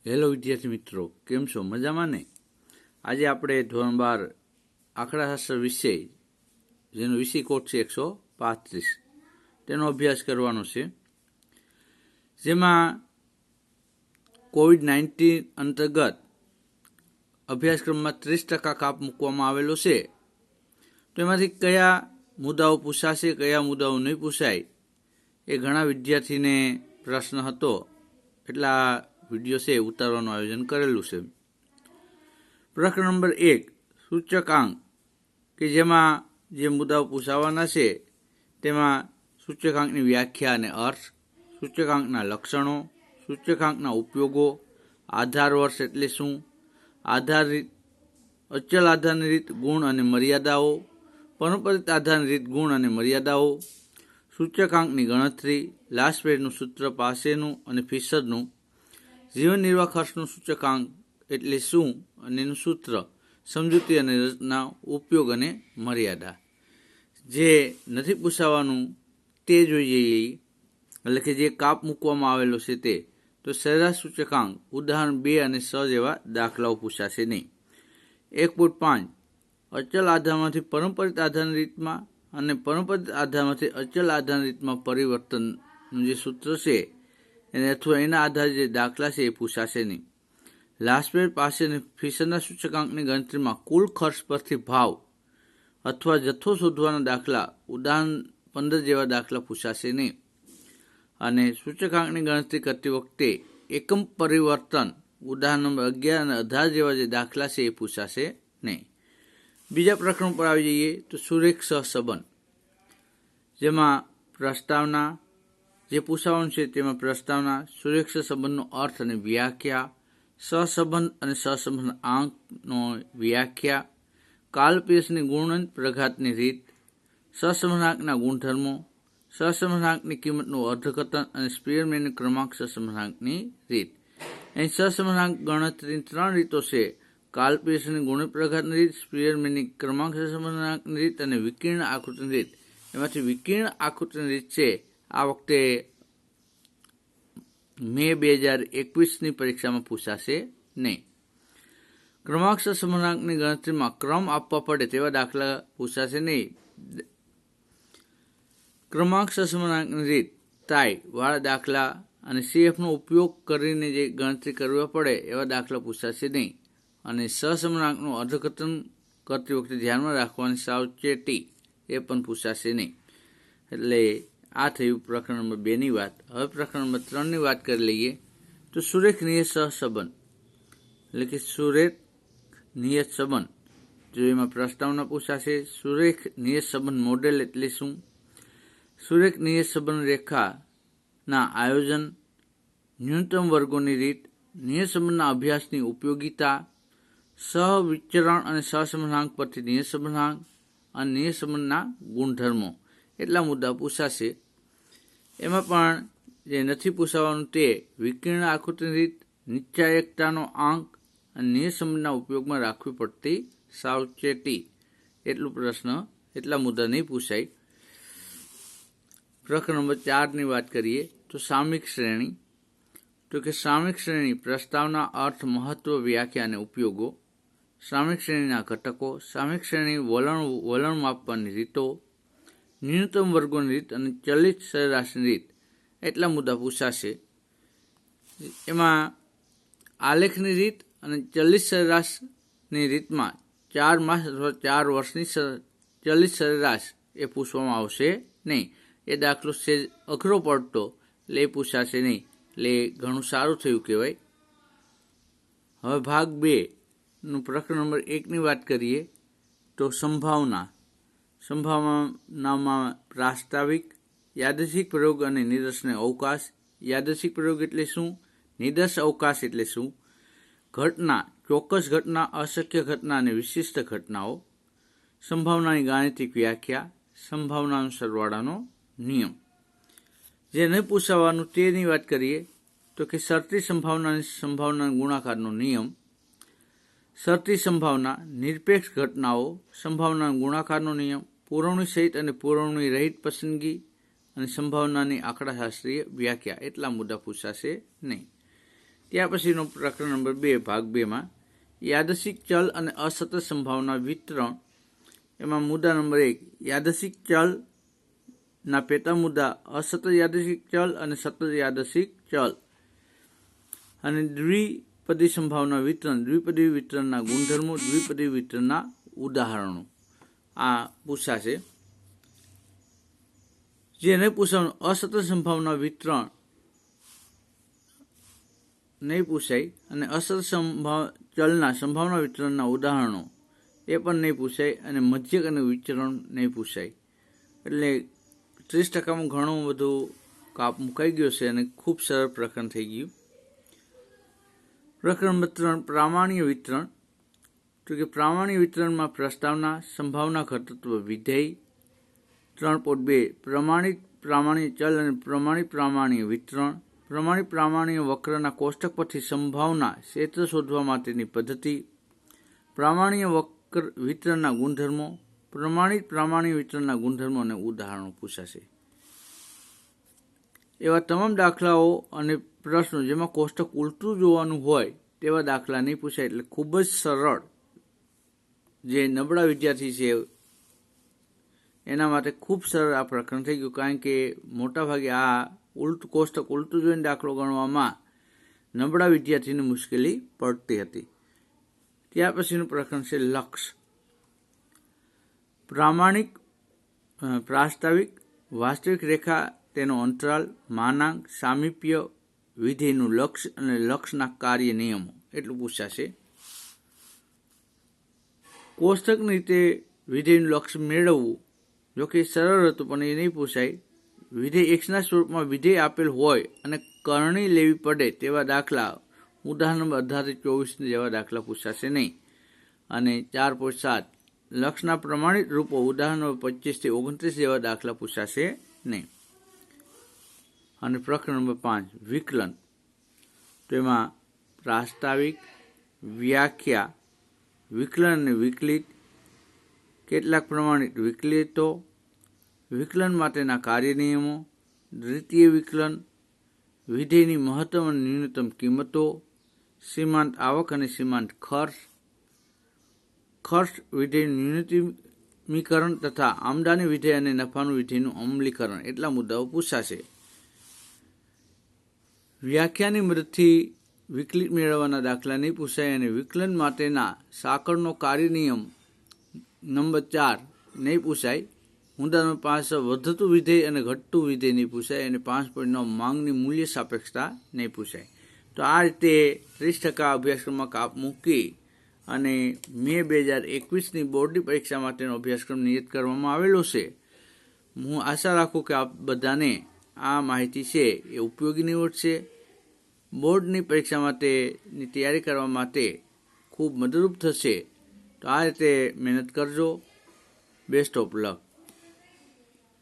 Hello વિદ્યાર્થી મિત્રો, કેમ છો? મજામાં ને? આજે આપણે ધોરણ 12 આંકડાશાસ્ત્ર વિષય, જેનો વિષય કોડ છે 135, તેનો અભ્યાસ કરવાનો છે. જેમાં COVID-19 અંતર્ગત અભ્યાસક્રમમાં 30% કાપ મૂકવામાં આવેલો છે. તો એમાંથી કયા મુદ્દાઓ પૂછાશે, કયા મુદ્દાઓ નહીં પૂછાય, એ ઘણા વિદ્યાર્થીને પ્રશ્ન હતો. એટલા વિડીયો છે ઉતારવાનું આયોજન કરેલું છે. પ્રકરણ નંબર 1, સૂચકાંક, કે જેમાં જે મુદ્દાઓ પૂછાવાના છે તેમાં સૂચકાંકની વ્યાખ્યા અને અર્થ, સૂચકાંકના લક્ષણો, સૂચકાંકના ઉપયોગો, આધાર વર્ષ એટલે શું, અચલ આધારની રીત, ગુણ અને મર્યાદાઓ, પરંપરિત આધારની રીત, ગુણ અને મર્યાદાઓ, સૂચકાંકની ગણતરી, લાસ્ટ પેજનું સૂત્ર પાસેનું અને ફીસદનું, જીવન નિર્વાહ ખર્ચનું સૂચકાંક એટલે શું અને એનું સૂત્ર, સમજૂતી અને રચના, ઉપયોગ અને મર્યાદા. જે નથી પૂછાવાનું તે જોઈએ, એટલે કે જે કાપ મૂકવામાં આવેલો છે તે. તો સરેરાશ સૂચકાંક, ઉદાહરણ 2 અને 6 જેવા દાખલાઓ પૂછાશે નહીં. 1.5, અચલ આધારમાંથી પરંપરિત આધારની રીતમાં અને પરંપરિત આધારમાંથી અચલ આધારની રીતમાં પરિવર્તનનું જે સૂત્ર છે એને અથવા એના આધારે જે દાખલા છે એ પૂછાશે નહીં. લાસ્ટ પેજ પાસેની ફીસદના સૂચકાંકની ગણતરીમાં કુલ ખર્ચ પરથી ભાવ અથવા જથ્થો શોધવાના દાખલા, ઉદાહરણ 15 જેવા દાખલા પૂછાશે નહીં. અને સૂચકાંકની ગણતરી કરતી વખતે એકમ પરિવર્તન, ઉદાહરણ નંબર 11 અને 18 જેવા જે દાખલા છે એ પૂછાશે નહીં. બીજા પ્રકરણ પર આવી જઈએ તો સુરેખ સહસંબંધ, જેમાં પ્રસ્તાવના જે પૂછાવાનું છે તેમાં પ્રસ્તાવના, સુરેખ સહસંબંધનો અર્થ અને વ્યાખ્યા, સહસંબંધ અને સહસંબંધ આંકનો વ્યાખ્યા, કાલપેશની ગુણન પ્રઘાતની રીત, સહસંબંધાંકના ગુણધર્મો, સહસંબંધાંકની કિંમતનું અર્થઘટન અને સ્પીયરમેનની ક્રમાંક સહસંબંધાંકની રીત. અહીં સહસંબંધાંક ગણતરીની 3 રીતો છે: કાલપેશની ગુણન પ્રઘાતની રીત, સ્પીયરમેનની ક્રમાંક સહસંબંધાંકની રીત અને વિકર્ણ આકૃતિની રીત. એમાંથી વિકર્ણ આકૃતિની રીત છે આ વખતે મે 2021ની પરીક્ષામાં પૂછાશે નહીં. ક્રમાંક સહસંબંધાંકની ગણતરીમાં ક્રમ આપવા પડે તેવા દાખલા પૂછાશે નહીં. ક્રમાંક સહસંબંધાંકની રીત, તાય વાળા દાખલા અને CFનો ઉપયોગ કરીને જે ગણતરી કરવા પડે એવા દાખલા પૂછાશે નહીં. અને સહસંબંધાંકનું અર્થઘટન કરતી વખતે ધ્યાનમાં રાખવાની સાવચેતી એ પણ પૂછાશે નહીં. એટલે આ થયું પ્રકરણ નંબર 2ની વાત. હવે પ્રકરણ નંબર 3ની વાત કરી લઈએ તો સુરેખ નિયત સહસંબંધ, એટલે કે સુરેખ નિયત સંબંધ. જો એમાં પ્રસ્તાવના પૂછાશે. સુરેખ નિયત સંબંધ મોડેલ એટલે શું, સુરેખ નિયત સંબંધ રેખાના આયોજન, ન્યૂનતમ વર્ગોની રીત, નિયત સંબંધના અભ્યાસની ઉપયોગિતા, સહવિચરણ અને સહસંબંધાંક પરથી નિયત સંબંધાંક અને નિયત સંબંધના ગુણધર્મો, એટલા મુદ્દા પૂછાશે. એમાં પણ જે નથી પૂછાવાનું તે વિકર્ણ આકૃતિની રીત, નિશ્ચાયકતાનો આંક અને નિયત સંબંધના ઉપયોગમાં રાખવી પડતી સાવચેતી, એટલા મુદ્દા નહીં પૂછાય. પ્રકરણ નંબર 4ની વાત કરીએ તો સામયિક શ્રેણી, તો કે સામયિક શ્રેણી પ્રસ્તાવના, અર્થ, મહત્વ, વ્યાખ્યા અને ઉપયોગો, સામયિક શ્રેણીના ઘટકો, સામયિક શ્રેણી વલણ માપવાની રીતો, ન્યૂનતમ વર્ગોની રીત અને ચલિત સરેરાશની રીત, એટલા મુદ્દા પૂછાશે. એમાં આલેખની રીત અને ચલિત સરેરાશની રીતમાં 4 માસ અથવા 4 વર્ષની ચલિત સરેરાશ એ પૂછવામાં આવશે નહીં. એ દાખલો છે અઘરો પડતો, એટલે એ પૂછાશે નહીં. એટલે ઘણું સારું થયું કહેવાય. હવે ભાગ 2નું પ્રકરણ નંબર 1ની વાત કરીએ તો સંભાવનામાં પ્રાસ્તાવિક, યાદચ્છિક પ્રયોગ અને નિદર્શનનો અવકાશ. યાદચ્છિક પ્રયોગ એટલે શું, નિદર્શ અવકાશ એટલે શું, ઘટના, ચોક્કસ ઘટના, અશક્ય ઘટના અને વિશિષ્ટ ઘટનાઓ, સંભાવનાની ગાણિતિક વ્યાખ્યા, સંભાવનાનો સરવાળાનો નિયમ. જે નહીં પૂછાવાનું તેની વાત કરીએ તો કે શરતી સંભાવના ગુણાકારનો નિયમ, શરતી સંભાવના, નિરપેક્ષ ઘટનાઓ, સંભાવના ગુણાકારનો નિયમ, પુરવણી સહિત અને પુરવણી રહિત પસંદગી અને સંભાવનાની આંકડાશાસ્ત્રીય વ્યાખ્યા, એટલા મુદ્દા પૂછાશે નહીં. ત્યાર પછીનો પ્રકરણ નંબર 2 ભાગ 2માં યાદશિક ચલ અને અસતત સંભાવના વિતરણ. એમાં મુદ્દા નંબર 1 યાદશિક ચલના પેટા મુદ્દા અસતત યાદશિક ચલ અને સતત યાદશિક ચલ અને દ્વિપદી સંભાવના વિતરણ, દ્વિપદી વિતરણના ગુણધર્મો, દ્વિપદી વિતરણના ઉદાહરણો આ પૂછાશે. જે નહીં પૂછવાનું અસતત સંભાવના વિતરણ નહીં પૂછાય અને અસતત ચલના સંભાવના વિતરણના ઉદાહરણો એ પણ નહીં પૂછાય અને મધ્યક અને વિચરણ નહીં પૂછાય. એટલે 30% ઘણું બધું કાપ મુકાઈ ગયો છે અને ખૂબ સરળ પ્રકરણ થઈ ગયું. પ્રકરણ નંબર 3 પ્રામાણ્ય વિતરણ. તો કે પ્રામાણ્ય વિતરણમાં પ્રસ્તાવના, સંભાવના ઘટકત્વ વિધેય. 3.2 પ્રમાણિત પ્રામાણ્ય ચલ અને પ્રમાણિત પ્રામાણ્ય વિતરણ. પ્રમાણિત પ્રામાણ્ય વક્રના કોષ્ટક પરથી સંભાવના ક્ષેત્ર શોધવા માટેની પદ્ધતિ. પ્રામાણ્ય વક્ર વિતરણના ગુણધર્મો, પ્રમાણિત પ્રામાણ્ય વિતરણના ગુણધર્મો અને ઉદાહરણો પૂછાશે. એવા તમામ દાખલાઓ અને પ્રશ્નો જેમાં કોષ્ટક ઉલટું જોવાનું હોય તેવા દાખલા નહીં પૂછાય. એટલે ખૂબ જ સરળ, જે નબળા વિદ્યાર્થી છે એના માટે ખૂબ સરળ આ પ્રકરણ થઈ ગયું. કારણ કે મોટાભાગે આ કોષ્ટક ઉલટું જોઈને દાખલો ગણવામાં નબળા વિદ્યાર્થીને મુશ્કેલી પડતી હતી. ત્યાર પછીનું પ્રકરણ છે લક્ષ. પ્રામાણિક, પ્રાસ્તાવિક, વાસ્તવિક રેખા, તેનો અંતરાલ, માનાંક, સામીપ્ય, વિધેયનું લક્ષ્ય અને લક્ષના કાર્ય નિયમો એટલું પૂછાશે. કોષ્ટકની રીતે વિધેયનું લક્ષ્ય મેળવવું જોકે સરળ હતું પણ એ નહીં પૂછાય. વિધેય એક્સના સ્વરૂપમાં વિધેય આપેલ હોય અને કરણી લેવી પડે તેવા દાખલા, ઉદાહરણ નંબર 18-24 જેવા દાખલા પૂછાશે નહીં. અને 4.7 લક્ષના પ્રમાણિત રૂપો, ઉદાહરણ નંબર 25-29 જેવા દાખલા પૂછાશે નહીં. અને પ્રકરણ નંબર 5 વિકલન. તો એમાં પ્રાસ્તાવિક, વ્યાખ્યા, વિકલન અને વિકલિત, કેટલાક પ્રમાણિત વિકલિતો, વિકલન માટેના કાર્ય નિયમો, દ્વિતીય વિકલન, વિધેયની મહત્તમ અને ન્યૂનતમ કિંમતો, સીમાંત આવક અને સીમાંત ખર્ચ, ખર્ચ વિધેયનું ન્યૂનતમીકરણ તથા આમદાની વિધેય અને નફાનું વિધેયનું અમલીકરણ એટલા મુદ્દાઓ પૂછાશે. વ્યાખ્યાની મદદથી વિકલિત મેળવવાના દાખલા નહીં પૂછાય અને વિકલન માટેના સાંકળનો કાર્ય નિયમ નંબર 4 નહીં પૂછાય. મુદ્દા નંબર 5 વધતું વિધેય અને ઘટતું વિધેય નહીં પૂછાય અને 5.9 માંગની મૂલ્ય સાપેક્ષતા નહીં પૂછાય. તો આ રીતે 30% અભ્યાસક્રમમાં કાપ મૂકી અને મે 2021ની બોર્ડની પરીક્ષા માટેનો અભ્યાસક્રમ નિયત કરવામાં આવેલો છે. હું આશા રાખું કે આપ બધાને આ માહિતી છે એ ઉપયોગી નીવડશે. બોર્ડની પરીક્ષા માટેની તૈયારી કરવા માટે ખૂબ મદદરૂપ થશે. તો આ રીતે મહેનત કરજો. Best of luck.